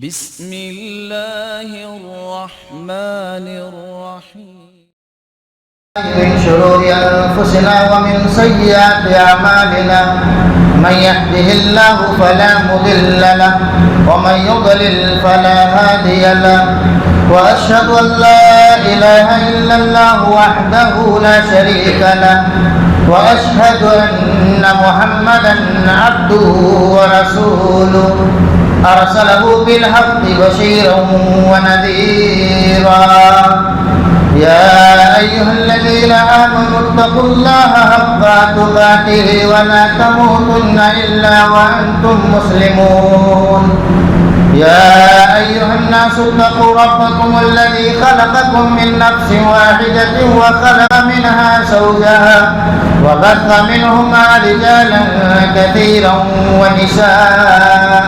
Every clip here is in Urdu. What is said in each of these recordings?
بسم الله الرحمن الرحيم. من شرور أنفسنا ومن سيئات أعمالنا، من يهده الله فلا مضل له ومن يضلل فلا هادي له، وأشهد أن لا إله إلا الله وحده لا شريك له، وأشهد أن محمدا عبده ورسوله أرسله بالحق بشيرا ونذيرا. يا أيها الذين آمنوا اتقوا الله حق تقاته ولا تموتن إلا وأنتم مسلمون. يا أيها الناس اتقوا ربكم الذي خلقكم من نفس واحدة وخلق منها زوجها وبث منهما رجالا كثيرا ونساء،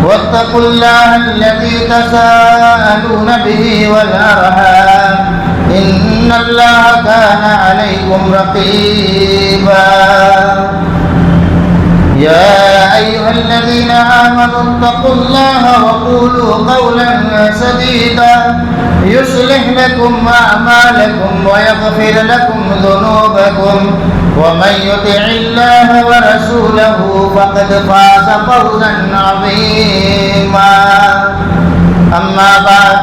واتقوا الله الذي تساءلون به والأرحام، إن الله كان عليكم رقيبا. يا أيها الذين آمنوا اتقوا الله وقولوا قولا سديدا يصلح لكم أعمالكم ويغفر لكم ذنوبكم، ومن يطع الله ورسوله فقد فاز فوزا عظيما. أما بعد،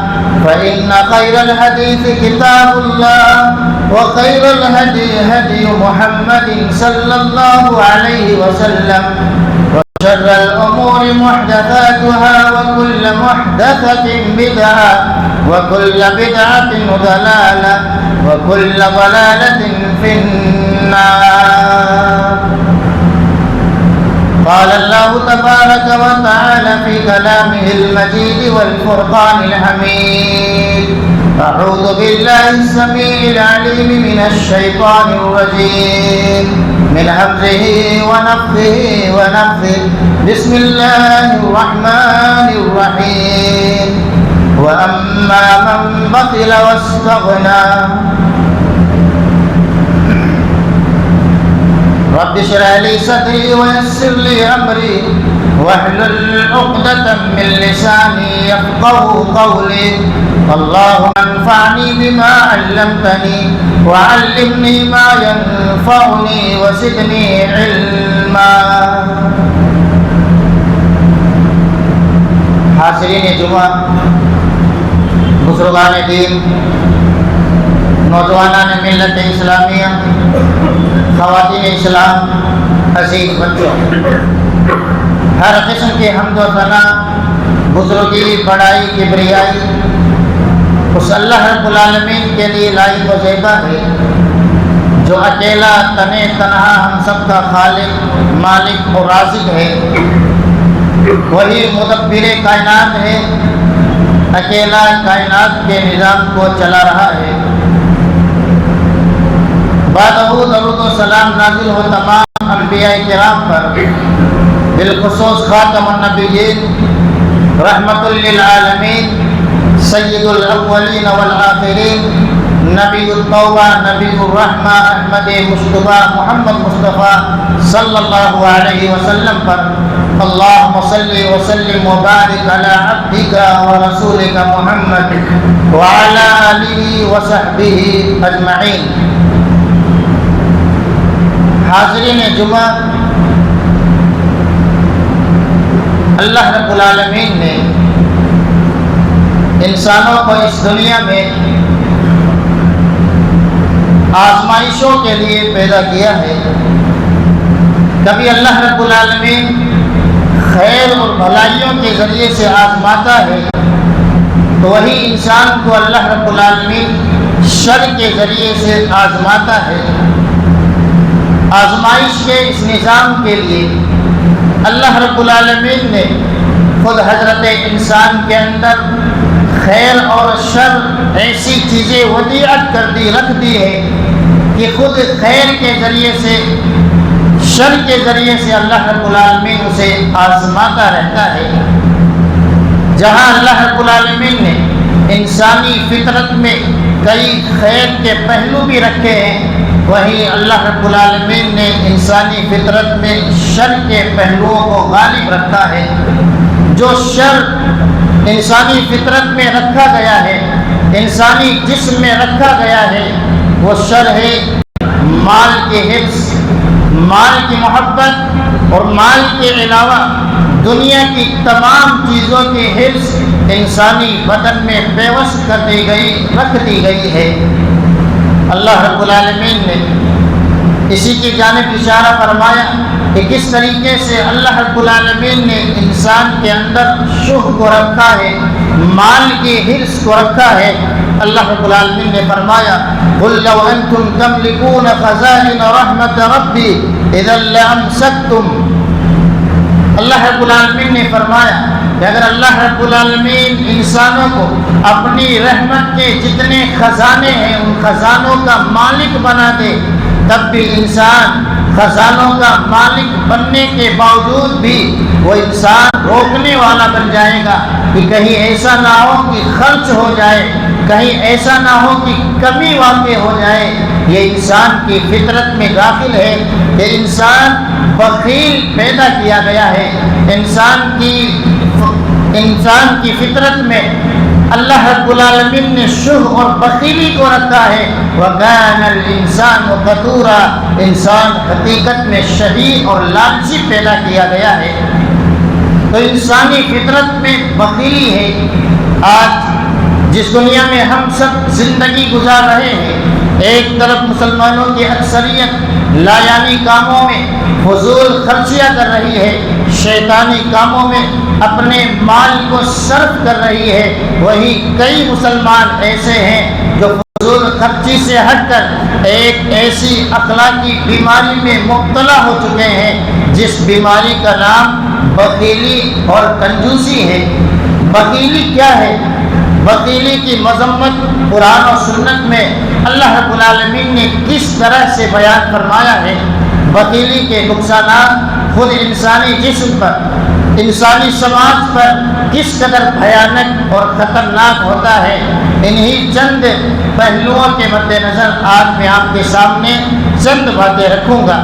فإن خير الحديث كتاب الله، وخير الهدي هدي محمد صلى الله عليه وسلم، وشر الأمور محدثاتها، وكل محدثة بدعة، وكل بدعة ضلالة، وكل ضلالة في النار. قال الله تبارك وتعالى في كلامه المجيد والفرقان الحميد: أعوذ بالله السميع العليم من الشيطان الرجيم، من همزه ونفخه ونفثه. بسم الله الرحمن الرحيم: وأما من بخل واستغنى رب اشرح لي صدري ويسر لي أمري واحلل عقدة من لساني يفقهوا قولي. اللهم انفعني بما علمتني وعلمني ما ينفعني وزدني علما. حاضرین جمعہ، بزرگان دین، نوجوانان ملت اسلامیہ، خواتین اسلام، عزیز بچوں، ہر قسم کے حمد و ثنا، بزرگی، بڑائی، کبریائی اس اللہ رب العالمین کے لیے لائق و زیبا ہے جو اکیلا تنے تنہا ہم سب کا خالق، مالک اور رازق ہے. وہی مدبر کائنات ہے، اکیلا کائنات کے نظام کو چلا رہا ہے. بعدہ درود و سلام نازل ہو تمام انبیاء کرام پر، بالخصوص خاتم النبیین، رحمت للعالمین، سید الاولین والآخرین، نبی التوبہ، نبی الرحمہ، احمد مصطفیٰ، محمد مصطفیٰ صلی اللہ علیہ وسلم پر. اللہم صلی وسلم وبارک علی عبدک ورسولک محمد وعلی آلہ وصحبہ اجمعین. حاضرین جمعہ، اللہ رب العالمین نے انسانوں کو اس دنیا میں آزمائشوں کے لیے پیدا کیا ہے. کبھی اللہ رب العالمین خیر اور بھلائیوں کے ذریعے سے آزماتا ہے، تو وہی انسان کو اللہ رب العالمین شر کے ذریعے سے آزماتا ہے. آزمائش کے اس نظام کے لیے اللہ رب العالمین نے خود حضرت انسان کے اندر خیر اور شر ایسی چیزیں ودیعت رکھ دی ہے کہ خود خیر کے ذریعے سے، شر کے ذریعے سے اللہ رب العالمین اسے آزماتا رہتا ہے. جہاں اللہ رب العالمین نے انسانی فطرت میں کئی خیر کے پہلو بھی رکھے ہیں، وہیں اللہ رب العالمین نے انسانی فطرت میں شر کے پہلوؤں کو غالب رکھا ہے. جو شر انسانی فطرت میں رکھا گیا ہے، انسانی جسم میں رکھا گیا ہے، وہ شر ہے مال کے حفظ، مال کی محبت، اور مال کے علاوہ دنیا کی تمام چیزوں کے حفظ انسانی بدن میں پیوست کر دی گئی، رکھ دی گئی ہے۔ اللہ رب العالمین نے اسی کی جانب اشارہ فرمایا کہ کس طریقے سے اللہ رب العالمین نے انسان کے اندر شح کو رکھا ہے، مال کی حرص کو رکھا ہے۔ اللہ رب العالمین نے فرمایا قُلْ لَوْ أَنْتُمْ تَمْلِكُونَ خَزَائِنَ رَحْمَةَ رَبِّي إِذًا لَأَمْسَكْتُمْ۔ اللہ رب العالمین نے فرمایا کہ اگر اللہ رب العالمین انسانوں کو اپنی رحمت کے جتنے خزانے ہیں ان خزانوں کا مالک بنا دے، تب بھی انسان خزانوں کا مالک بننے کے باوجود بھی وہ انسان روکنے والا بن جائے گا کہ کہیں ایسا نہ ہو کہ خرچ ہو جائے، کہیں ایسا نہ ہو کہ کمی واقع ہو جائے۔ یہ انسان کی فطرت میں داخل ہے کہ انسان بخیل پیدا کیا گیا ہے۔ انسان کی فطرت میں اللہ رب العالمین نے شح اور بخیلی کو رکھا ہے۔ وَكَانَ الْإِنسَانُ قَتُورًا، انسان حقیقت میں شہی اور لالچی پیدا کیا گیا ہے۔ تو انسانی فطرت میں بخیلی ہے۔ آج جس دنیا میں ہم سب زندگی گزار رہے ہیں، ایک طرف مسلمانوں کی اکثریت لایانی کاموں میں فضول خرچیاں کر رہی ہے، شیطانی کاموں میں اپنے مال کو صرف کر رہی ہے، وہی کئی مسلمان ایسے ہیں جو فضول خرچی سے ہٹ کر ایک ایسی اخلاقی بیماری میں مبتلا ہو چکے ہیں جس بیماری کا نام بخیلی اور کنجوسی ہے۔ بخیلی کیا ہے؟ بخیلی کی مذمت قرآن و سنت میں اللہ رب العالمین نے کس طرح سے بیان فرمایا ہے۔ بخیلی کے نقصانات خود انسانی جسم پر، انسانی سماج پر کس قدر بھیانک اور خطرناک ہوتا ہے، انہی چند پہلوؤں کے مد نظر آج میں آپ کے سامنے چند باتیں رکھوں گا۔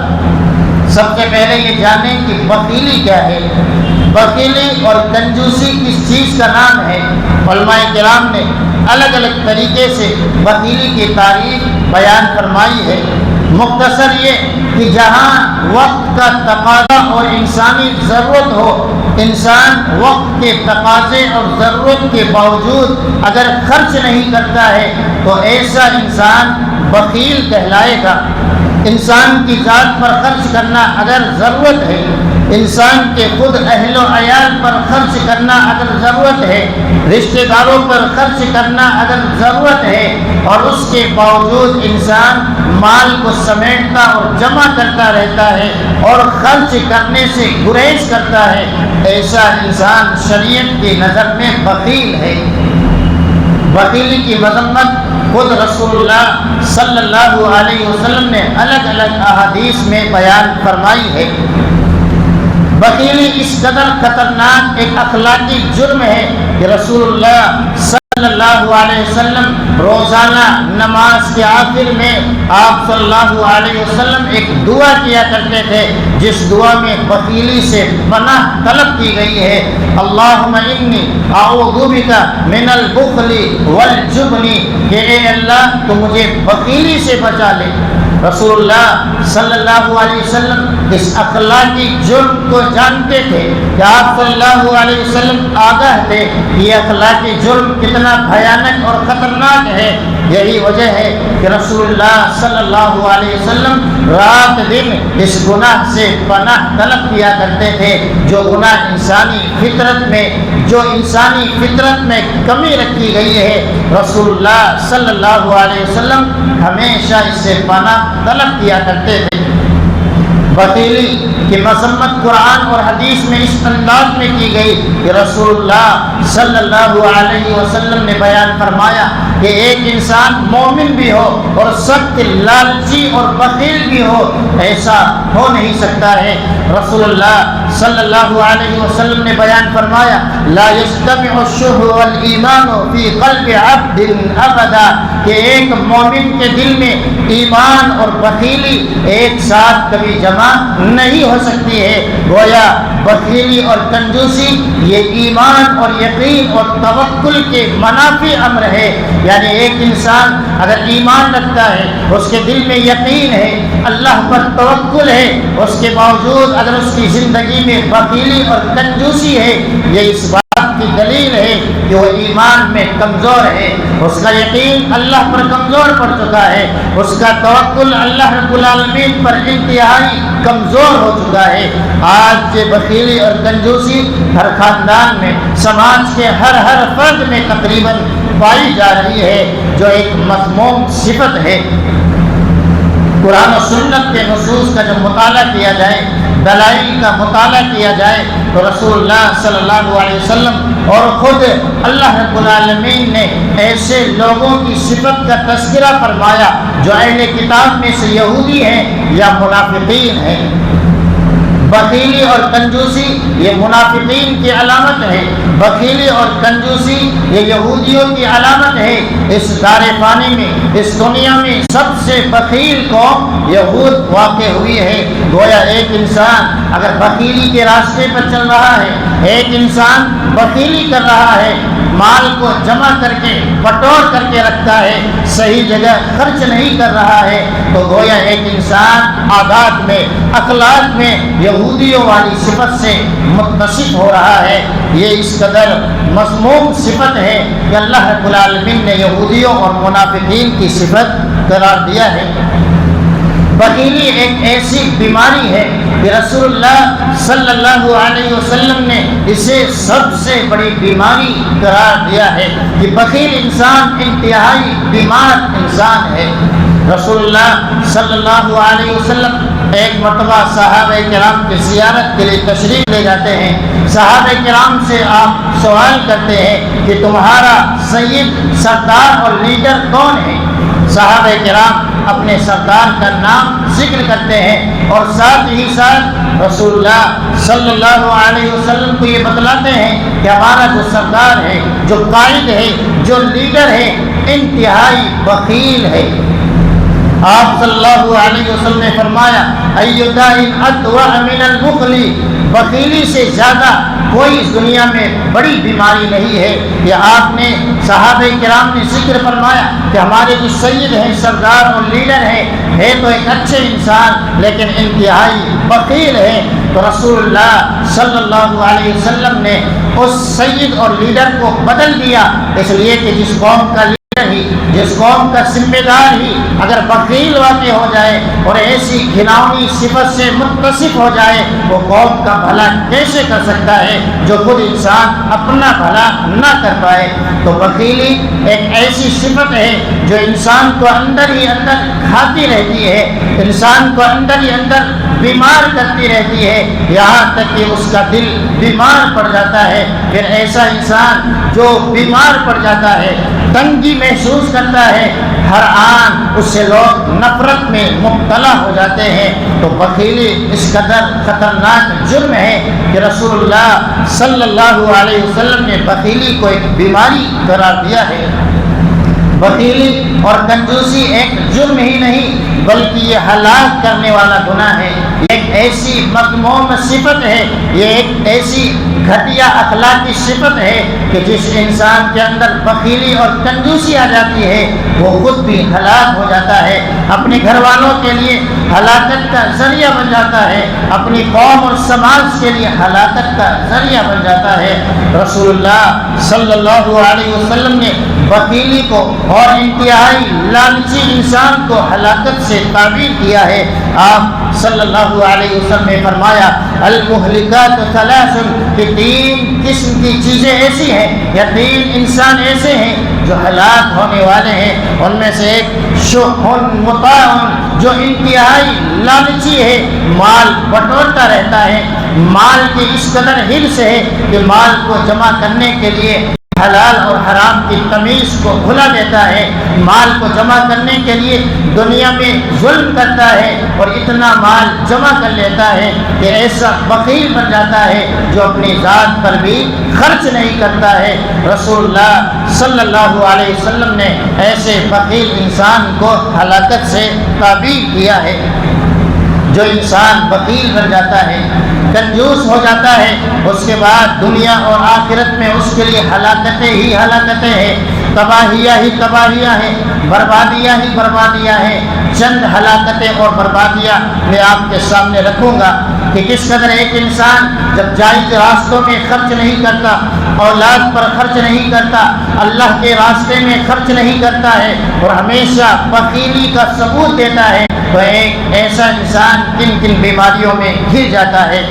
سب سے پہلے یہ جانیں کہ بخیلی کیا ہے۔ بخیلی اور کنجوسی کس چیز کا نام ہے؟ علماء کرام نے الگ الگ طریقے سے بخیلی کی تعریف بیان فرمائی ہے۔ مختصر یہ کہ جہاں وقت کا تقاضا اور انسانی ضرورت ہو، انسان وقت کے تقاضے اور ضرورت کے باوجود اگر خرچ نہیں کرتا ہے تو ایسا انسان بخیل کہلائے گا۔ انسان کی ذات پر خرچ کرنا اگر ضرورت ہے، انسان کے خود اہل و عیال پر خرچ کرنا اگر ضرورت ہے، رشتہ داروں پر خرچ کرنا اگر ضرورت ہے، اور اس کے باوجود انسان مال کو سمیٹتا اور جمع کرتا رہتا ہے اور خرچ کرنے سے گریز کرتا ہے، ایسا انسان شریعت کی نظر میں بخیل ہے۔ بخیلی کی مذمت خود رسول اللہ صلی اللہ علیہ وسلم نے الگ الگ احادیث میں بیان فرمائی ہے۔ بخیلی اس قدر خطرناک ایک اخلاقی جرم ہے کہ رسول اللہ صلی اللہ علیہ وسلم روزانہ نماز کے آخر میں آپ صلی اللہ علیہ وسلم ایک دعا کیا کرتے تھے جس دعا میں بخیلی سے پناہ طلب کی گئی ہے۔ اللہم انی اعوذ بک من البخل والجبن، کہ اے اللہ تو مجھے بخیلی سے بچا لے۔ رسول اللہ صلی اللہ علیہ وسلم اس اخلاقی جرم کو جانتے تھے کہ آپ صلی اللہ علیہ وسلم آگاہ تھے کہ یہ اخلاقی جرم کتنا بھیانک اور خطرناک ہے۔ یہی وجہ ہے کہ رسول اللہ صلی اللہ علیہ وسلم رات دن اس گناہ سے پناہ طلب کیا کرتے تھے، جو گناہ انسانی فطرت میں کمی رکھی گئی ہے۔ رسول اللہ صلی اللہ علیہ وسلم ہمیشہ اس سے پناہ طلب کیا کرتے تھے۔ بخیلی کی مذمت قرآن اور حدیث میں اس انداز میں کی گئی کہ رسول اللہ صلی اللہ علیہ وسلم نے بیان فرمایا کہ ایک انسان مومن بھی ہو اور سخت لالچی اور بخیل بھی ہو، ایسا ہو نہیں سکتا ہے۔ رسول اللہ صلی اللہ علیہ وسلم نے بیان فرمایا لا یجتمع الشح والایمان فی قلب عبد ابدا، کہ ایک مومن کے دل میں ایمان اور بخیلی ایک ساتھ کبھی جمع نہیں ہو سکتی ہے۔ گویا بخیلی اور کنجوسی یہ ایمان اور یقین اور توکل کے منافی امر ہے، یعنی ایک انسان اگر ایمان رکھتا ہے، اس کے دل میں یقین ہے، اللہ پر توکل ہے، اس کے باوجود اگر اس کی زندگی میں بخیلی اور کنجوسی ہے، یہ اس بات کی دلیل ہے کہ وہ ایمان میں کمزور ہے، اس کا یقین اللہ پر کمزور پڑ چکا ہے، اس کا توکل اللہ رب العالمین پر انتہائی کمزور ہو چکا ہے۔ آج یہ بخیلی اور کنجوسی ہر خاندان میں، سماج کے ہر فرد میں تقریباً پائی جا رہی ہے، جو ایک مذموم صفت ہے۔ قرآن و سنت کے نصوص کا جب مطالعہ کیا جائے، دلائل کا مطالعہ کیا جائے، تو رسول اللہ صلی اللہ علیہ وسلم اور خود اللہ رب العالمین نے ایسے لوگوں کی صفت کا تذکرہ فرمایا جو اہل کتاب میں سے یہودی ہیں یا منافقین ہیں۔ بخیلی اور کنجوسی یہ منافقین کی علامت ہے، بخیلی اور کنجوسی یہ یہودیوں کی علامت ہے۔ اس دار فانی میں، اس دنیا میں سب سے بخیل قوم یہود واقع ہوئی ہے۔ گویا ایک انسان اگر بخیلی کے راستے پر چل رہا ہے، ایک انسان بخیلی کر رہا ہے، مال کو جمع کر کے بٹور کر کے رکھتا ہے، صحیح جگہ خرچ نہیں کر رہا ہے، تو گویا ایک انسان عادات میں، اخلاق میں یہودیوں والی صفت سے متصف ہو رہا ہے۔ یہ اس قدر مذموم صفت ہے کہ اللہ رب العالمین نے یہودیوں اور منافقین کی صفت قرار دیا ہے۔ بخیلی ایک ایسی بیماری ہے کہ رسول اللہ صلی اللہ علیہ وسلم نے اسے سب سے بڑی بیماری قرار دیا ہے کہ بخیل انسان انتہائی بیمار انسان ہے۔ رسول اللہ صلی اللہ علیہ وسلم ایک مرتبہ صحابہ کرام کی زیارت کے لیے تشریف لے جاتے ہیں۔ صحابہ کرام سے آپ سوال کرتے ہیں کہ تمہارا سید، سردار اور لیڈر کون ہے؟ صحابہ کرام اپنے سردار کا نام ذکر کرتے ہیں اور ساتھ ہی ساتھ رسول اللہ صلی اللہ علیہ وسلم کو یہ بتلاتے ہیں کہ ہمارا جو سردار ہے، جو قائد ہے، جو لیڈر ہے، انتہائی بخیل ہے۔ آپ صلی اللہ علیہ وسلم نے فرمایا ایُّ داءٍ أدوأ من البخل، بخیلی سے زیادہ کوئی اس دنیا میں بڑی بیماری نہیں ہے۔ یہ آپ نے صحابہ کرام نے ذکر فرمایا کہ ہمارے جو سید ہیں، سردار اور لیڈر ہیں، ہے تو ایک اچھے انسان لیکن انتہائی بخیل ہے۔ تو رسول اللہ صلی اللہ علیہ وسلم نے اس سید اور لیڈر کو بدل دیا، اس لیے کہ جس قوم کا جس قوم کا ذمہ دار ہی اگر بخیل واقع ہو جائے اور ایسی گھناؤنی صفت سے متصف ہو جائے، وہ قوم کا بھلا کیسے کر سکتا ہے جو خود انسان اپنا بھلا نہ کر پائے؟ تو بخیلی ایک ایسی صفت ہے جو انسان کو اندر ہی اندر کھاتی رہتی ہے، انسان کو اندر ہی اندر بیمار کرتی رہتی ہے، یہاں تک کہ اس کا دل بیمار پڑ جاتا ہے۔ پھر ایسا انسان جو بیمار پڑ جاتا ہے، تنگی محسوس کرتا ہے، ہر آن اس سے لوگ نفرت میں مبتلا ہو جاتے ہیں۔ تو بخیلی اس قدر خطرناک جرم ہے کہ رسول اللہ صلی اللہ علیہ وسلم نے بخیلی کو ایک بیماری قرار دیا ہے۔ بخیلی اور کنجوسی ایک جرم ہی نہیں بلکہ یہ ہلاک کرنے والا گناہ ہے، ایک ایسی مذموم صفت ہے، یہ ایک ایسی گھٹیا اخلاقی صفت ہے کہ جس انسان کے اندر بخیلی اور کنجوسی آ جاتی ہے وہ خود بھی ہلاک ہو جاتا ہے، اپنے گھر والوں کے لیے ہلاکت کا ذریعہ بن جاتا ہے، اپنی قوم اور سماج کے لیے ہلاکت کا ذریعہ بن جاتا ہے۔ رسول اللہ صلی اللہ علیہ وسلم نے بخیلی کو اور انتہائی لالچی انسان کو ہلاکت سے تعبیر کیا ہے۔ آپ صلی اللہ علیہ وسلم نے فرمایا المہلکات ثلاث، کہ تین قسم کی چیزیں ایسی ہیں یا تین انسان ایسے ہیں جو ہلاک ہونے والے ہیں، ان میں سے ایک شح مطاع، جو انتہائی لالچی ہے، مال بٹورتا رہتا ہے، مال کی اس قدر حرص ہے کہ مال کو جمع کرنے کے لیے حلال اور حرام حرام کی تمیز کو بھلا دیتا ہے، مال کو جمع کرنے کے لیے دنیا میں ظلم کرتا ہے اور اتنا مال جمع کر لیتا ہے کہ ایسا بخیل بن جاتا ہے جو اپنی ذات پر بھی خرچ نہیں کرتا ہے۔ رسول اللہ صلی اللہ علیہ وسلم نے ایسے بخیل انسان کو ہلاکت سے تعبیر کیا ہے۔ جو انسان بخیل بن جاتا ہے، کنجوس ہو جاتا ہے، اس کے بعد دنیا اور آخرت میں اس کے لیے ہلاکتیں ہی ہلاکتیں ہیں، تباہیاں ہی تباہیاں ہیں، بربادیاں ہی بربادیاں ہیں۔ چند ہلاکتیں اور بربادیاں میں آپ کے سامنے رکھوں گا کہ کس قدر ایک انسان جب جائز راستوں میں خرچ نہیں کرتا، اولاد پر خرچ نہیں کرتا، اللہ کے راستے میں خرچ نہیں کرتا ہے اور ہمیشہ بخیلی کا ثبوت دیتا ہے، تو ایک ایسا انسان کن کن بیماریوں میں گھر جاتا ہے۔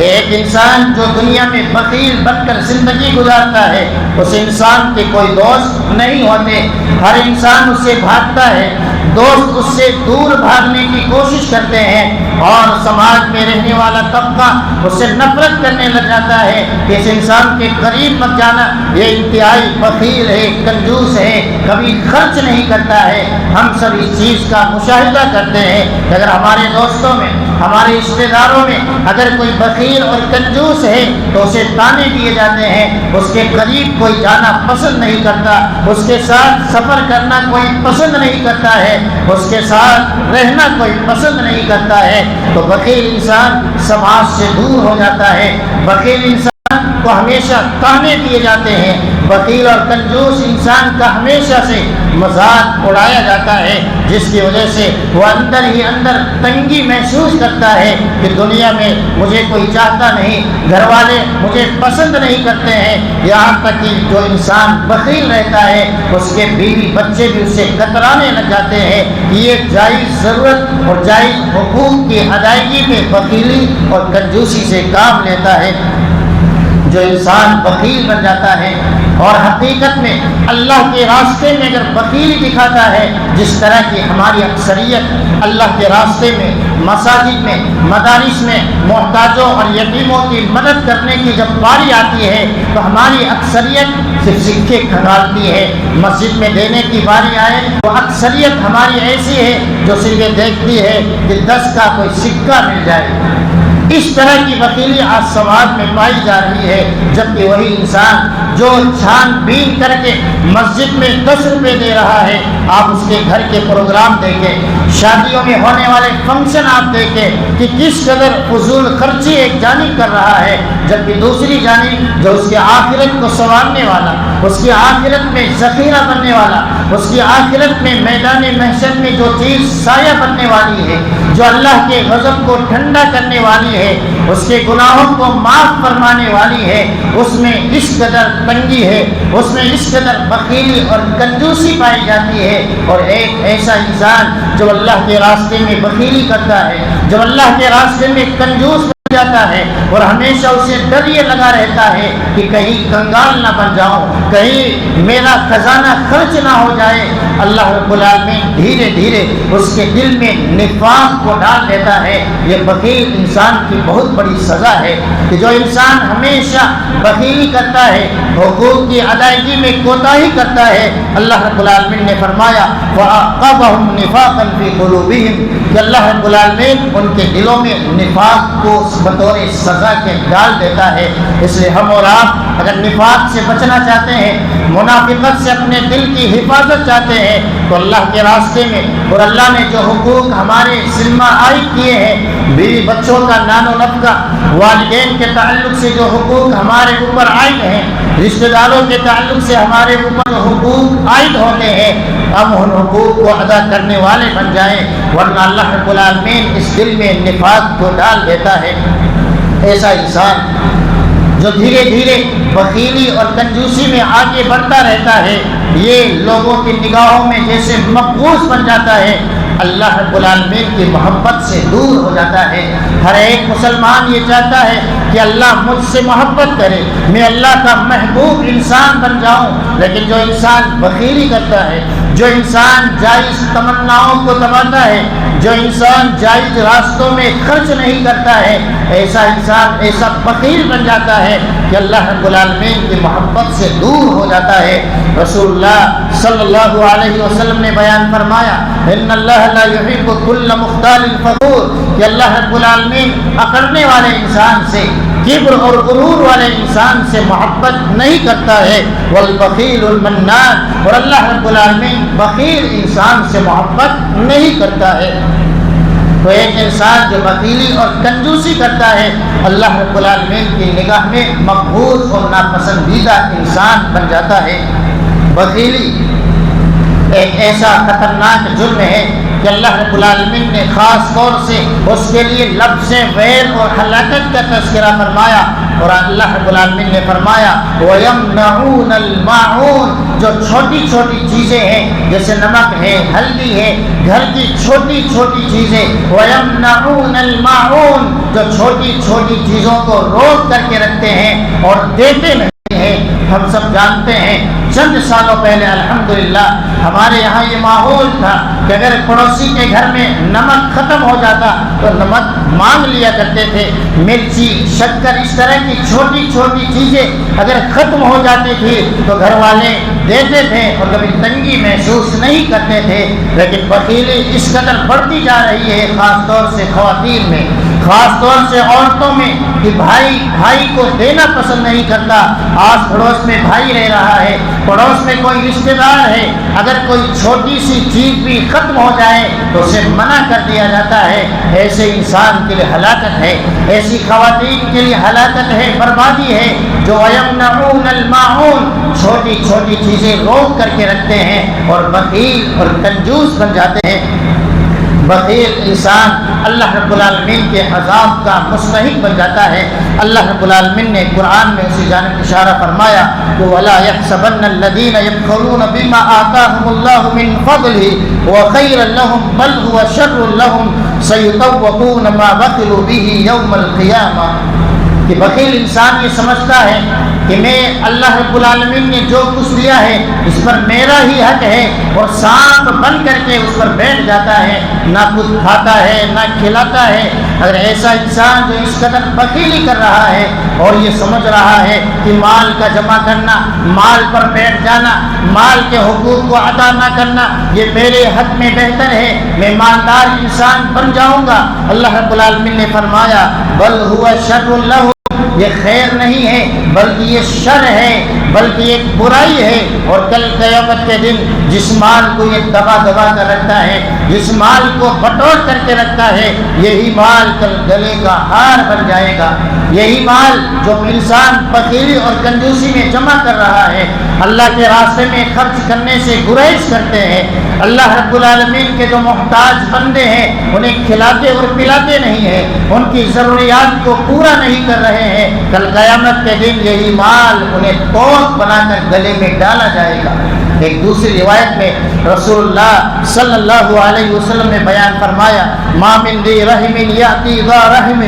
ایک انسان جو دنیا میں بخیل بن کر زندگی گزارتا ہے، اس انسان کے کوئی دوست نہیں ہوتے، ہر انسان اس سے بھاگتا ہے، دوست اس سے دور بھاگنے کی کوشش کرتے ہیں اور سماج میں رہنے والا طبقہ اس سے نفرت کرنے لگ جاتا ہے کہ اس انسان کے قریب مت جانا، یہ انتہائی بخیل ہے، کنجوس ہے، کبھی خرچ نہیں کرتا ہے۔ ہم سب اس چیز کا مشاہدہ کرتے ہیں کہ اگر ہمارے دوستوں میں، ہمارے رشتے داروں میں اگر کوئی بخیل اور کنجوس ہے تو اسے تانے دیے جاتے ہیں، اس کے قریب کوئی جانا پسند نہیں کرتا، اس کے ساتھ سفر کرنا کوئی پسند نہیں کرتا ہے، اس کے ساتھ رہنا کوئی پسند نہیں کرتا ہے۔ تو بخیل انسان سماج سے دور ہو جاتا ہے، بخیل انسان کو ہمیشہ تانے دیے جاتے ہیں، بخیل اور کنجوس انسان کا ہمیشہ سے مذاق اڑایا جاتا ہے، جس کی وجہ سے وہ اندر ہی اندر تنگی محسوس کرتا ہے کہ دنیا میں مجھے کوئی چاہتا نہیں، گھر والے مجھے پسند نہیں کرتے ہیں۔ یہاں تک کہ جو انسان بخیل رہتا ہے اس کے بیوی بچے بھی اسے کترانے لگ جاتے ہیں کہ یہ جائز ضرورت اور جائز حقوق کی ادائیگی میں بخیلی اور کنجوسی سے کام لیتا ہے۔ جو انسان بخیل بن جاتا ہے اور حقیقت میں اللہ کے راستے میں اگر بخیلی دکھاتا ہے، جس طرح کی ہماری اکثریت اللہ کے راستے میں، مساجد میں، مدارس میں محتاجوں اور یتیموں کی مدد کرنے کی جب باری آتی ہے تو ہماری اکثریت صرف سکے کھنگالتی ہے۔ مسجد میں دینے کی باری آئے تو اکثریت ہماری ایسی ہے جو صرف یہ دیکھتی ہے کہ 10 کا کوئی سکہ مل جائے۔ اس طرح کی بخیلی آج سماج میں پائی جا رہی ہے، جبکہ وہی انسان جو چھان بین کر کے مسجد میں 10 روپے دے رہا ہے، آپ اس کے گھر کے پروگرام دیکھیں، شادیوں میں ہونے والے فنکشن آپ دیکھیں کہ کس قدر فضول خرچی ایک جانب کر رہا ہے، جبکہ دوسری جانب جو اس کی آخرت کو سنوارنے والا، اس کی آخرت میں ذخیرہ بننے والا، اس کی آخرت میں میدان محشر میں جو چیز سایہ بننے والی ہے، جو اللہ کے غضب کو ٹھنڈا کرنے والی ہے، اس کے گناہوں کو معاف فرمانے والی ہے، اس میں اس قدر تنگی ہے، اس میں اس قدر بخیلی اور کنجوسی پائی جاتی ہے۔ اور ایک ایسا انسان جو اللہ کے راستے میں بخیلی کرتا ہے، جو اللہ کے راستے میں کنجوس بن جاتا ہے اور ہمیشہ اسے ڈر یہ لگا رہتا ہے کہ کہیں کنگال نہ بن جاؤں، کہیں میرا خزانہ خرچ نہ ہو جائے، اللہ رب العالمین دھیرے دھیرے اس کے دل میں نفاق کو ڈال دیتا ہے۔ یہ بخیل انسان کی بہت بڑی سزا ہے کہ جو انسان ہمیشہ بخیلی کرتا ہے، حقوق کی ادائیگی میں کوتاہی کرتا ہے، اللہ رب العالمین نے فرمایا وَأَعْقَبَهُمْ نِفَاقًا فِي قُلُوبِهِمْ کہ اللہ رب العالمین ان کے دلوں میں نفاق کو بطور سزا کے ڈال دیتا ہے۔ اس لیے ہم اور آپ اگر نفاق سے بچنا چاہتے ہیں، منافقت سے اپنے دل کی حفاظت چاہتے ہیں، تو اللہ کے راستے میں اور اللہ نے جو حقوق ہمارے ذمہ عائد کیے ہیں، بیوی بچوں کا نان و نفقہ، والدین کے تعلق سے جو حقوق ہمارے اوپر عائد ہیں، رشتہ داروں کے تعلق سے ہمارے اوپر جو حقوق عائد ہوتے ہیں، ہم ان حقوق کو ادا کرنے والے بن جائیں، ورنہ اللہ رب العالمین اس دل میں نفاق کو ڈال دیتا ہے۔ ایسا انسان جو دھیرے دھیرے بخیلی اور کنجوسی میں آگے بڑھتا رہتا ہے، یہ لوگوں کی نگاہوں میں جیسے مقبوض بن جاتا ہے، اللہ رب العالمین کی محبت سے دور ہو جاتا ہے۔ ہر ایک مسلمان یہ چاہتا ہے کہ اللہ مجھ سے محبت کرے، میں اللہ کا محبوب انسان بن جاؤں، لیکن جو انسان بخیلی کرتا ہے، جو انسان جائز تمناؤں کو دباتا ہے، جو انسان جائز راستوں میں خرچ نہیں کرتا ہے، ایسا انسان ایسا بخیل بن جاتا ہے کہ اللہ رب العالمین کی محبت سے دور ہو جاتا ہے۔ رسول اللہ صلی اللہ علیہ وسلم نے بیان فرمایا، ان اللہ لا يحب كل مختال فخور، کہ اللہ رب العالمین اکڑنے والے انسان سے، کبر اور غرور والے انسان سے محبت نہیں کرتا ہے۔ والبخیل المنان، اور اللہ رب العالمین بخیل انسان سے محبت نہیں کرتا ہے۔ تو ایک انسان جو بخیلی اور کنجوسی کرتا ہے، اللہ رب العالمین کی نگاہ میں مقبول اور ناپسندیدہ انسان بن جاتا ہے۔ بخیلی ایک ایسا خطرناک جرم ہے کہ اللہ رب العالمین نے خاص طور سے اس کے لیے لفظ ویل اور ہلاکت کا تذکرہ فرمایا، اور اللہ رب العالمین نے فرمایا وَيَمْنَعُونَ الْمَاعُونَ، جو چھوٹی چھوٹی چیزیں ہیں جیسے نمک ہے، ہلدی ہے، گھر کی چھوٹی چھوٹی چیزیں، وَيَمْنَعُونَ الْمَاعُونَ، جو چھوٹی چھوٹی چیزوں کو روک کر کے رکھتے ہیں اور دیتے نہیں ہیں۔ ہم سب جانتے ہیں چند سالوں پہلے الحمدللہ ہمارے یہاں یہ ماحول تھا کہ اگر پڑوسی کے گھر میں نمک ختم ہو جاتا تو نمک مانگ لیا کرتے تھے، مرچی، شکر، اس طرح کی چھوٹی چھوٹی چیزیں اگر ختم ہو جاتی تھی تو گھر والے دیتے تھے اور کبھی تنگی محسوس نہیں کرتے تھے۔ لیکن بخیلی اس قدر بڑھتی جا رہی ہے، خاص طور سے خواتین میں، خاص طور سے عورتوں میں، کہ بھائی کو دینا پسند نہیں کرتا۔ آس پڑوس میں بھائی رہ رہا ہے، پڑوس میں کوئی رشتہ دار ہے، اگر کوئی چھوٹی سی چیز بھی ختم ہو جائے تو اسے منع کر دیا جاتا ہے۔ ایسے انسان کے لیے ہلاکت ہے، ایسی خواتین کے لیے ہلاکت ہے، بربادی ہے، جو وَيَمْنَعُونَ الْمَاعُونَ، چھوٹی چھوٹی چیزیں روک کر کے رکھتے ہیں اور بخیل اور کنجوس بن جاتے ہیں۔ بخیل انسان اللہ رب العالمین کے عذاب کا مستحق بن جاتا ہے۔ اللہ رب العالمین نے قرآن میں اسی جانب اشارہ فرمایا کہ وَلَا يَحْسَبَنَّ الَّذِينَ يَبْخَلُونَ بِمَا آتَاهُمُ اللَّهُ مِنْ فَضْلِهِ وَخَيْرًا لَهُمْ بَلْ هُوَ شَرٌّ لَهُمْ سَيُطَوَّقُونَ مَا بَخِلُوا بِهِ يَوْمَ الْقِيَامَةِ، کہ بخیل انسان یہ سمجھتا ہے کہ میں اللہ رب العالمین نے جو کچھ دیا ہے اس پر میرا ہی حق ہے، اور سانپ بن کر کے اس پر بیٹھ جاتا ہے، نہ خود کھاتا ہے نہ کھلاتا ہے۔ اگر ایسا انسان جو اس قدر بخیلی کر رہا ہے اور یہ سمجھ رہا ہے کہ مال کا جمع کرنا، مال پر بیٹھ جانا، مال کے حقوق کو ادا نہ کرنا یہ میرے حق میں بہتر ہے، میں مالدار انسان بن جاؤں گا، اللہ رب العالمین نے فرمایا بل هو شر لہ، یہ خیر نہیں ہے بلکہ یہ شر ہے، بلکہ ایک برائی ہے۔ اور کل قیامت کے دن جس مال کو یہ دبا دبا کر رکھتا ہے، جس مال کو بٹور کر کے رکھتا ہے، یہی مال کل گلے کا ہار بن جائے گا۔ یہی مال جو انسان بخیلی اور کنجوسی میں جمع کر رہا ہے، اللہ کے راستے میں خرچ کرنے سے گریز کرتے ہیں، اللہ رب العالمین کے جو محتاج بندے ہیں انہیں کھلاتے اور پلاتے نہیں ہیں، ان کی ضروریات کو پورا نہیں کر رہے ہیں، کل قیامت کے دن یہی مال انہیں توق بنا کر گلے میں ڈالا جائے گا۔ ایک دوسری روایت میں رسول اللہ صلی اللہ علیہ وسلم نے بیان فرمایا ما من ذی رحم یاتی ذا رحم،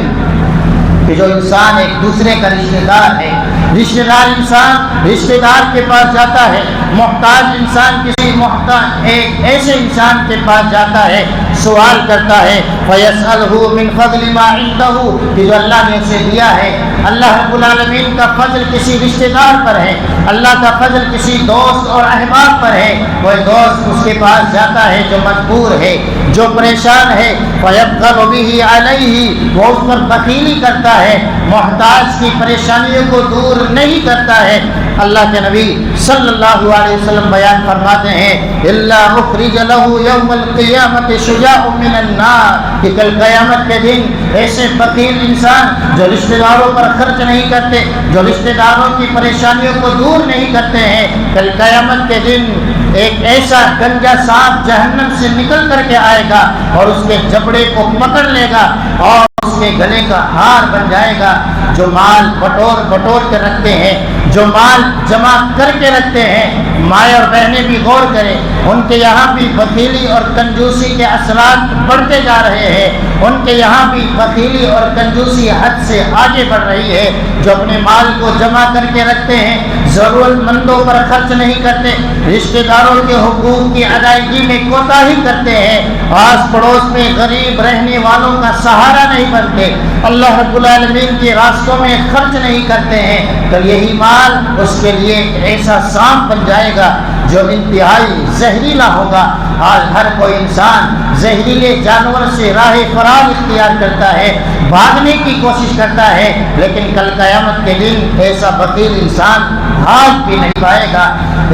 کہ جو انسان ایک دوسرے کا رشتہ دار ہے، رشتہ دار انسان رشتہ دار کے پاس جاتا ہے، محتاج انسان کسی محتاج ایک ایسے انسان کے پاس جاتا ہے، سوال کرتا ہے فَيَسْأَلْهُ مِنْ فَضْلِ مَا عِنْدَهُ، کہ جو اللہ نے اسے دیا ہے۔ اللہ رب العالمین کا فضل کسی رشتہ دار پر ہے، اللہ کا فضل کسی دوست اور احباب پر ہے، کوئی دوست اس کے پاس جاتا ہے جو مجبور ہے، جو پریشان ہے، فَيَبْخَلُ بِهِ عَلَيْهِ، وہ اس پر بخیلی کرتا ہے، محتاج کی پریشانیوں کو دور نہیں کرتا ہے۔ اللہ کے نبی صلی اللہ علیہ وسلم بیان فرماتے ہیں إِلَّا أُخْرِجَ لَهُ يَوْمَ الْقِيَامَةِ شُجَاعٌ مِّنَ النَّارِ، کہ کل قیامت کے دن ایسے بخیل انسان جو رشتہ داروں پر خرچ نہیں کرتے، جو رشتہ داروں کی پریشانیوں کو دور نہیں کرتے ہیں، کل قیامت کے دن ایک ایسا گنجا سانپ جہنم سے نکل کر کے آئے گا اور اس کے جبڑے کو پکڑ لے گا اور اس کے گلے کا ہار بن جائے گا۔ جو مال بٹور بٹور کر رکھتے ہیں، جو مال جمع کر کے رکھتے ہیں، مائیں اور بہنیں بھی غور کریں، ان کے یہاں بھی بخیلی اور کنجوسی کے اثرات بڑھتے جا رہے ہیں، ان کے یہاں بھی بخیلی اور کنجوسی حد سے آگے بڑھ رہی ہے۔ جو جو اپنے مال کو جمع کر کے رکھتے ہیں، ضرورت مندوں پر خرچ نہیں کرتے، رشتہ داروں کے حقوق کی ادائیگی میں کوتاہی کرتے ہیں، آس پڑوس میں غریب رہنے والوں کا سہارا نہیں بنتے، اللہ رب العالمین کے راستوں میں خرچ نہیں کرتے ہیں، تو یہی مال اس کے لیے ایسا سانپ بن جائے گا جو انتہائی زہریلا ہوگا۔ آج ہر کوئی انسان زہریلے جانور سے راہ فرار اختیار کرتا ہے، بھاگنے کی کوشش کرتا ہے، لیکن کل قیامت کے دن ایسا بخیل انسان بھاگ بھی نہیں پائے گا۔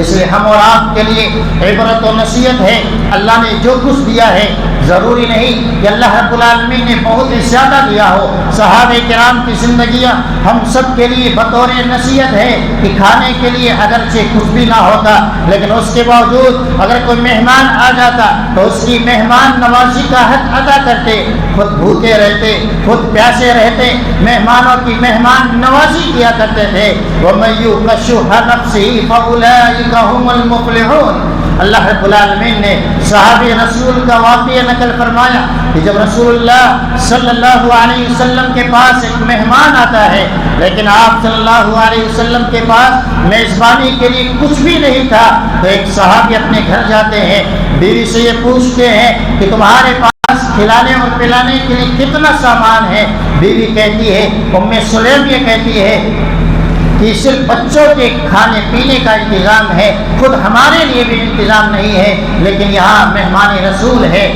اس لیے ہم اور آپ کے لیے عبرت و نصیحت ہے، اللہ نے جو کچھ دیا ہے ضروری نہیں کہ اللہ رب العالمین نے بہت زیادہ دیا ہو۔ صحابہ کرام کی زندگیاں ہم سب کے لیے بطور نصیحت ہے کہ کھانے کے لیے اگرچہ کچھ بھی نہ ہوتا، لیکن اس کے باوجود اگر کوئی مہمان آ جاتا تو اس کی مہمان نوازی کا حق ادا کرتے، خود بھوکے رہتے، خود پیاسے رہتے، مہمانوں کی مہمان نوازی کیا کرتے تھے۔ وَمَن يُوقَ شُحَّ نَفْسِهِ فَأُولَٰئِكَ هُمُ الْمُفْلِحُونَ۔ اللہ رب العالمین نے صحابی رسول کا واقعہ نقل فرمایا کہ جب رسول اللہ صلی اللہ علیہ وسلم کے پاس ایک مہمان آتا ہے، لیکن آپ صلی اللہ علیہ وسلم کے پاس میزبانی کے لیے کچھ بھی نہیں تھا، تو ایک صحابی اپنے گھر جاتے ہیں، بیوی سے یہ پوچھتے ہیں کہ تمہارے پاس کھلانے اور پلانے کے لیے کتنا سامان ہے؟ بیوی کہتی ہے، ام سلیم یہ کہتی ہے کہ صرف بچوں کے کھانے پینے کا انتظام ہے، خود ہمارے لیے بھی انتظام نہیں ہے، لیکن یہاں مہمان رسول ہے۔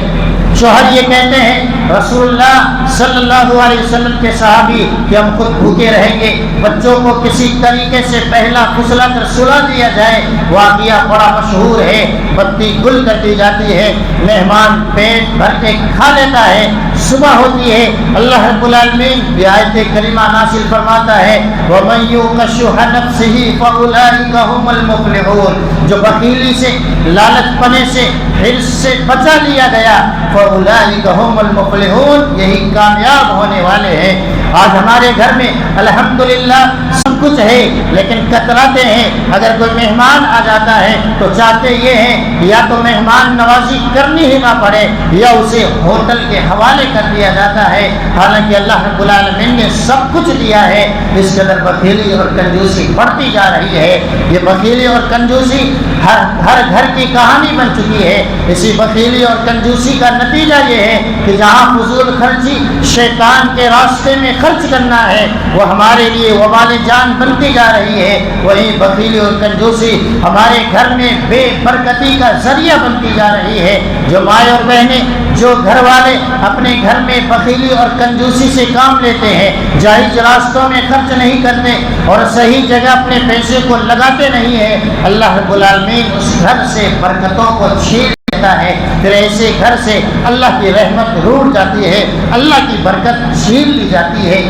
شوہر یہ کہتے ہیں رسول اللہ صلی اللہ علیہ وسلم کے صحابی کہ ہم خود بھوکے رہیں گے، بچوں کو کسی طریقے سے پہلا پھسلا کر سلا دیا جائے۔ واقعہ بڑا مشہور ہے، بتی گل کر دی جاتی ہے، مہمان پیٹ بھر کے کھا لیتا ہے، صبح ہوتی ہے، اللہ رب العالمین آیت کریمہ نازل فرماتا ہے وَمَن يُوقَ شُحَّ نَفْسِهِ فَأُولَٰئِكَ هُمُ الْمُفْلِحُونَ۔ جو بخیلی سے، لالچ پنے سے، حرص سے بچا لیا گیا، فَأُولَٰئِكَ هُمُ الْمُفْلِحُونَ، یہی کامیاب ہونے والے ہیں۔ آج ہمارے گھر میں الحمدللہ سب کچھ ہے، لیکن کتراتے ہیں۔ اگر کوئی مہمان آ جاتا ہے تو چاہتے یہ ہیں یا تو مہمان نوازی کرنی ہی نہ پڑے یا اسے ہوٹل کے حوالے کر دیا جاتا ہے، حالانکہ اللہ رب العالمین نے سب کچھ دیا ہے۔ اس قدر بخیلی اور کنجوسی بڑھتی جا رہی ہے۔ یہ بخیلی اور کنجوسی ہر گھر کی کہانی بن چکی ہے۔ اسی بخیلی اور کنجوسی کا نتیجہ یہ ہے کہ جہاں فضول خرچی شیطان کے راستے میں خرچ کرنا ہے وہ ہمارے لیے وبال جان بنتی جا رہی ہے، وہیں بخیلی اور کنجوسی ہمارے گھر میں بے برکتی کا ذریعہ بنتی جا رہی ہے۔ جو مائیں اور بہنیں، جو گھر والے اپنے گھر میں بخیلی اور کنجوسی سے کام لیتے ہیں، جائز راستوں میں خرچ نہیں کرتے اور صحیح جگہ اپنے پیسے کو لگاتے نہیں ہیں، اللہ رب العالمین اس گھر سے برکتوں کو چھین لیتا ہے، پھر ایسے گھر سے اللہ کی رحمت روٹ جاتی ہے، اللہ کی برکت چھین لی جاتی ہے۔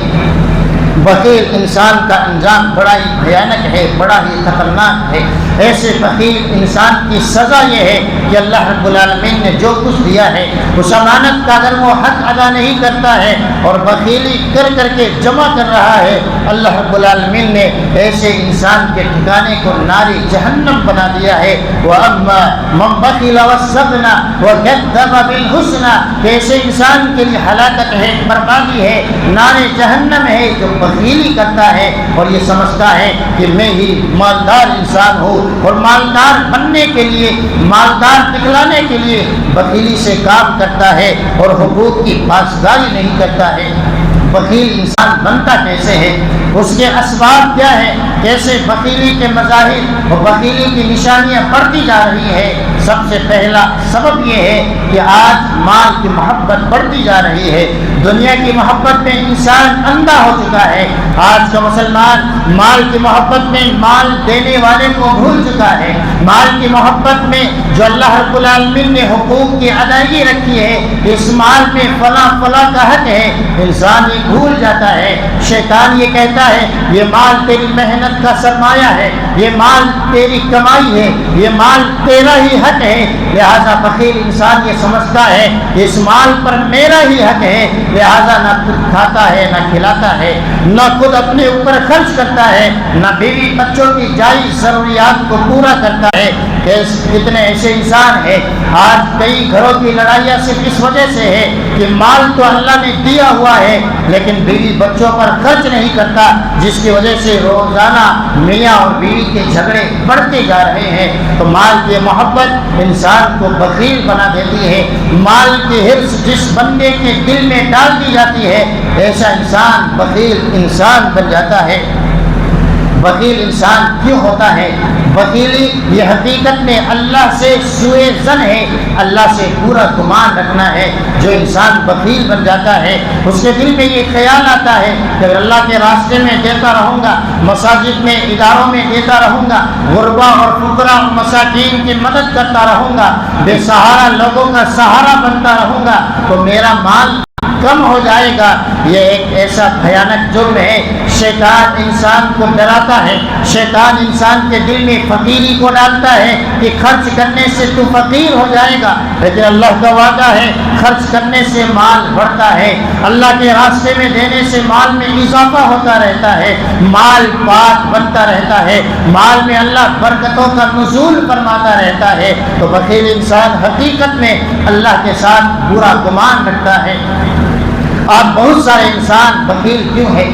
بخیل انسان کا انجام بڑا ہی بھیانک ہے، بڑا ہی خطرناک ہے۔ ایسے بخیل انسان کی سزا یہ ہے کہ اللہ رب العالمین نے جو کچھ دیا ہے اس امانت کا اگر وہ حق ادا نہیں کرتا ہے اور بخیلی کر کر کے جمع کر رہا ہے، اللہ رب العالمین نے ایسے انسان کے ٹھکانے کو ناری جہنم بنا دیا ہے۔ وَأَمَّا مَن بَخِلَ وَاسْتَغْنَىٰ وَكَذَّبَ بِالْحُسْنَىٰ، ایسے انسان کے لیے ہلاکت ہے، بربادی ہے، نار جہنم ہے جو بخیلی کرتا ہے اور یہ سمجھتا ہے کہ میں ہی مالدار انسان ہوں، اور مالدار بننے کے لیے، مالدار دکھلانے کے لیے بخیلی سے کام کرتا ہے اور حقوق کی پاسداری نہیں کرتا ہے۔ بخیل انسان بنتا کیسے ہے؟ اس کے اسباب کیا ہے؟ کیسے بخیلی کے مظاہر اور بخیلی کی نشانیاں بڑھتی جا رہی ہے؟ سب سے پہلا سبب یہ ہے کہ آج مال کی محبت بڑھتی جا رہی ہے۔ دنیا کی محبت میں انسان اندھا ہو چکا ہے۔ آج کا مسلمان مال کی محبت میں مال دینے والے کو بھول چکا ہے۔ مال کی محبت میں جو اللہ رب العالمین نے حقوق کی ادائیگی رکھی ہے، اس مال میں فلاں فلاں کا حق ہے، انسان یہ بھول جاتا ہے۔ شیطان یہ کہتا ہے یہ مال تیری محنت کا سرمایہ ہے، یہ مال تیری کمائی ہے، یہ مال تیرا ہی حق ہے، لہذا بخیل انسان یہ سمجھتا ہے کہ اس مال پر میرا ہی حق ہے، لہذا نہ خود کھاتا ہے، نہ کھلاتا ہے، نہ خود اپنے اوپر خرچ کرتا ہے، نہ بیوی بچوں کی جائز ضروریات کو پورا کرتا ہے، کہ کتنے ایسے انسان ہیں آج کئی گھروں کی لڑائیاں صرف اس وجہ سے ہے کہ مال تو اللہ نے دیا ہوا ہے لیکن بیوی بچوں پر خرچ نہیں کرتا، جس کی وجہ سے روزانہ میاں اور بیوی کے جھگڑے بڑھتے جا رہے ہیں۔ تو مال کی محبت انسان کو بخیل بنا دیتی ہے۔ مال کی حرص جس بندے کے دل میں ڈال دی جاتی ہے ایسا انسان بخیل انسان بن جاتا ہے۔ بخیل انسان کیوں ہوتا ہے؟ بخیلی یہ حقیقت میں اللہ سے سوء ظن ہے، اللہ سے پورا گمان رکھنا ہے۔ جو انسان بخیل بن جاتا ہے اس کے دل میں یہ خیال آتا ہے کہ اگر اللہ کے راستے میں دیتا رہوں گا، مساجد میں اداروں میں دیتا رہوں گا، غربا اور فقراء اور مساکین کی مدد کرتا رہوں گا، بے سہارا لوگوں کا سہارا بنتا رہوں گا تو میرا مال کم ہو جائے گا۔ یہ ایک ایسا بھیانک جرم ہے۔ شیطان انسان کو ڈراتا ہے، شیطان انسان کے دل میں فقیری کو ڈالتا ہے کہ خرچ کرنے سے تو فقیر ہو جائے گا، لیکن اللہ کا وعدہ ہے خرچ کرنے سے مال بڑھتا ہے، اللہ کے راستے میں دینے سے مال میں اضافہ ہوتا رہتا ہے، مال پاک بنتا رہتا ہے، مال میں اللہ برکتوں کا نزول فرماتا رہتا ہے۔ تو بخیل انسان حقیقت میں اللہ کے ساتھ برا گمان رکھتا ہے۔ آج بہت سارے انسان بخیل کیوں ہے؟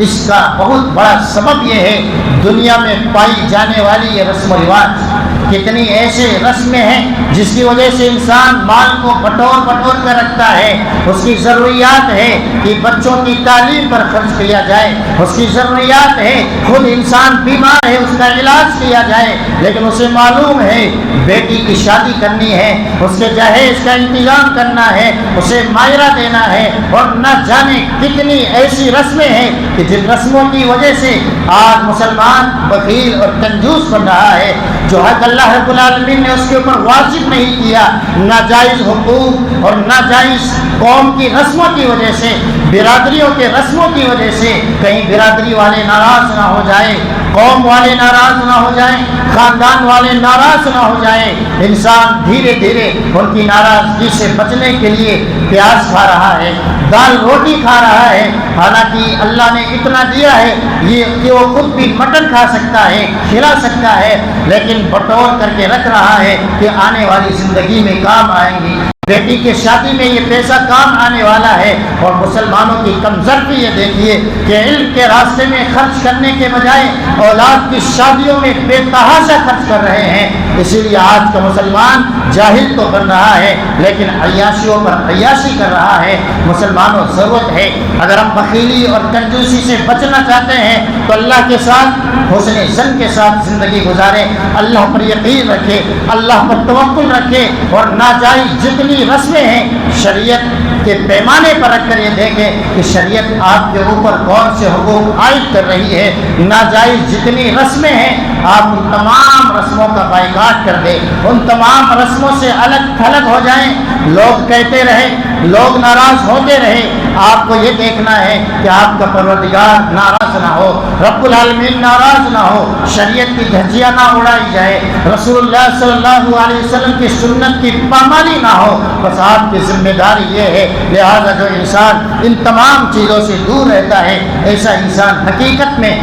اس کا بہت بڑا سبب یہ ہے دنیا میں پائی جانے والی یہ رسم و رواج۔ کتنی ایسے رسمیں ہیں جس کی وجہ سے انسان مال کو بٹور کر رکھتا ہے۔ اس کی ضروریات ہے کہ بچوں کی تعلیم پر خرچ کیا جائے، اس کی ضروریات ہے خود انسان بیمار ہے اس کا علاج کیا جائے، لیکن اسے معلوم ہے بیٹی کی شادی کرنی ہے، اس کے جہیز کا انتظام کرنا ہے، اسے ماہرہ دینا ہے، اور نہ جانے کتنی ایسی رسمیں ہیں کہ جن رسموں کی وجہ سے آج مسلمان بخیل اور کنجوس بن رہا ہے۔ جو حق اللہ رب العالمین نے اس کے اوپر واجب نہیں کیا، ناجائز حقوق اور ناجائز قوم کی رسموں کی وجہ سے، برادریوں کے رسموں کی وجہ سے کہیں برادری والے ناراض نہ ہو جائیں، قوم والے ناراض نہ ہو جائیں، خاندان والے ناراض نہ ہو جائیں، انسان دھیرے دھیرے ان کی ناراضگی سے بچنے کے لیے پیاز کھا رہا ہے، دال روٹی کھا رہا ہے، حالانکہ اللہ نے اتنا دیا ہے یہ کہ وہ خود بھی مٹن کھا سکتا ہے، کھلا سکتا ہے، لیکن بٹور کر کے رکھ رہا ہے کہ آنے والی زندگی میں کام آئیں گی، بیٹی کے شادی میں یہ پیسہ کام آنے والا ہے۔ اور مسلمانوں کی کمزوری یہ دیکھیے کہ علم کے راستے میں خرچ کرنے کے بجائے اولاد کی شادیوں میں بے تحاشا خرچ کر رہے ہیں۔ اسی لیے آج کا مسلمان جاہل تو بن رہا ہے لیکن عیاشیوں پر عیاشی کر رہا ہے۔ مسلمانوں ضرورت ہے اگر ہم بخیلی اور کنجوسی سے بچنا چاہتے ہیں تو اللہ کے ساتھ حسن ظن کے ساتھ زندگی گزاریں، اللہ پر یقین رکھے، اللہ پر توکل رکھے، اور ناجائز جتنی رسمیں ہیں شریعت کے پیمانے پر رکھ کر یہ دیکھیں کہ شریعت آپ کے اوپر کون سے حقوق عائد کر رہی ہے۔ ناجائز جتنی رسمیں ہیں آپ ان تمام رسموں کا بائیکاٹ کر دیں، ان تمام رسموں سے الگ تھلگ ہو جائیں۔ لوگ کہتے رہے، لوگ ناراض ہوتے رہے، آپ کو یہ دیکھنا ہے کہ آپ کا پروردگار ناراض نہ ہو، رب العالمین ناراض نہ ہو، شریعت کی دھجیاں نہ اڑائی جائے، رسول اللہ صلی اللہ علیہ وسلم کی سنت کی پامالی نہ ہو۔ بس آپ کی ذمہ داری یہ ہے، لہذا جو انسان ان تمام چیزوں سے دور رہتا ہے ایسا انسان حقیقت میں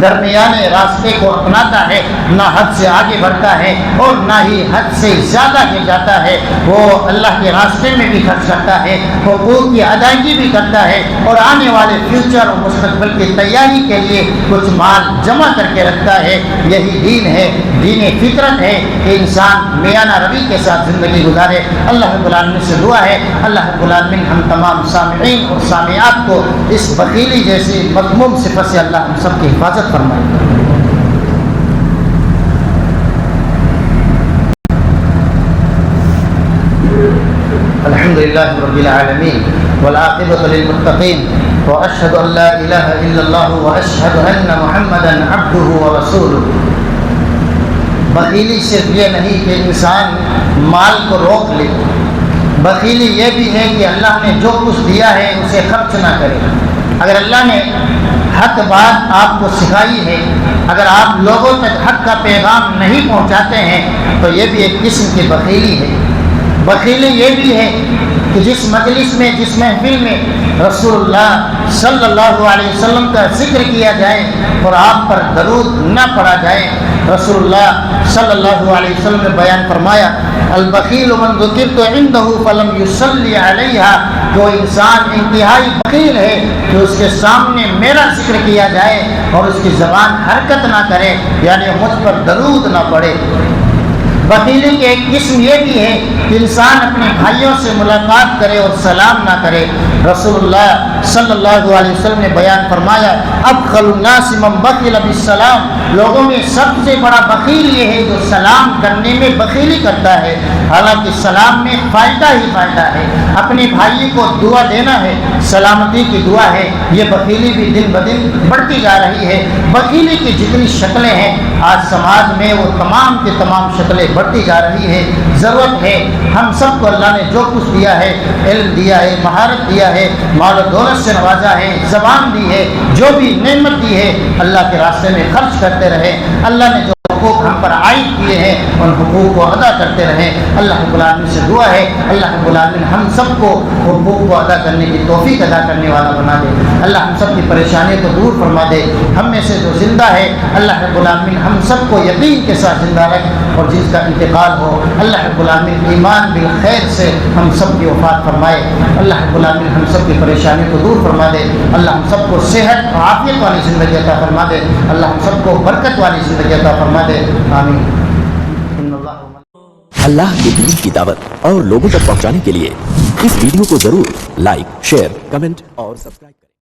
درمیانے راستے کو اپناتا ہے، نہ حد سے آگے بڑھتا ہے اور نہ ہی حد سے زیادہ گر جاتا ہے۔ وہ اللہ کے راستے میں بھی خرچ کرتا ہے، حقوق کی ادائیگی بھی کرتا ہے، اور آنے والے فیوچر اور مستقبل کی تیاری کے لیے کچھ مال جمع کر کے رکھتا ہے۔ یہی دین ہے، دین فطرت ہے کہ انسان میانہ روی کے ساتھ زندگی گزارے۔ اللہ رب العالمین سے دعا ہے اللہ رب العالمین ہم تمام سامعین اور سامعات کو اس بخیلی جیسی مذموم صفت سے اللہ ہم سب کی حفاظت فرمائے۔ الحمد للہ رب العالمین والعاقبۃ للمتقین واشهد ان لا الہ الا اللہ واشهد ان محمدا عبده ورسولہ۔ بخیلی صرف یہ نہیں کہ انسان مال کو روک لے، بخیلی یہ بھی ہے کہ اللہ نے جو کچھ دیا ہے اسے خرچ نہ کرے۔ اگر اللہ نے حق بات آپ کو سکھائی ہے، اگر آپ لوگوں تک حق کا پیغام نہیں پہنچاتے ہیں تو یہ بھی ایک قسم کی بخیلی ہے۔ بخیلی یہ بھی ہے کہ جس مجلس میں، جس محفل میں رسول اللہ صلی اللہ علیہ وسلم کا ذکر کیا جائے اور آپ پر درود نہ پڑھا جائے، رسول اللہ صلی اللہ علیہ وسلم نے بیان فرمایا البخیل من ذکرت عنده فلم یصلی علیہا، جو انسان انتہائی بخیل ہے کہ اس کے سامنے میرا ذکر کیا جائے اور اس کی زبان حرکت نہ کرے، یعنی مجھ پر درود نہ پڑے۔ بخیلی کی ایک قسم یہ بھی ہے کہ انسان اپنے بھائیوں سے ملاقات کرے اور سلام نہ کرے۔ رسول اللہ صلی اللہ علیہ وسلم نے بیان فرمایا ابخل الناس من بخل بالسلام، لوگوں میں سب سے بڑا بخیل یہ ہے جو سلام کرنے میں بخیلی کرتا ہے، حالانکہ سلام میں فائدہ ہی فائدہ ہے، اپنے بھائی کو دعا دینا ہے، سلامتی کی دعا ہے۔ یہ بخیلی بھی دن بدن بڑھتی جا رہی ہے۔ بخیلی کی جتنی شکلیں ہیں آج سماج میں وہ تمام کی تمام شکلیں بڑھتی جا رہی ہے۔ ضرورت ہے ہم سب کو اللہ نے جو کچھ دیا ہے، علم دیا ہے، مہارت دیا ہے، مال و دولت سے نوازا ہے، زبان دی ہے، جو بھی نعمت دی ہے اللہ کے راستے میں خرچ کرتے رہے۔ اللہ نے جو حقوق ہم پر عائد کیے ہیں ان حقوق کو ادا کرتے رہیں۔ اللہ رب العالمین سے دعا ہے اللہ رب العالمین ہم سب کو حقوق کو ادا کرنے کی توفیق ادا کرنے والا بنا دے۔ اللہ ہم سب کی پریشانیوں کو دور فرما دے۔ ہم میں سے جو زندہ ہے اللہ رب العالمین ہم سب کو یقین کے ساتھ زندہ رکھ، اور جس کا انتقال ہو اللہ رب العالمین ایمان بالخیر سے ہم سب کی وفات فرمائے۔ اللہ رب العالمین ہم سب کی پریشانیوں کو دور فرما دے۔ اللہ ہم سب کو صحت اور عافیت والی زندگی عطا فرما دے۔ اللہ ہم سب کو برکت والی زندگی عطا فرما دے۔ آمین۔ اللہ کے دین کی دعوت اور لوگوں تک پہنچانے کے لیے اس ویڈیو کو ضرور لائک، شیئر، کمنٹ اور سبسکرائب کریں۔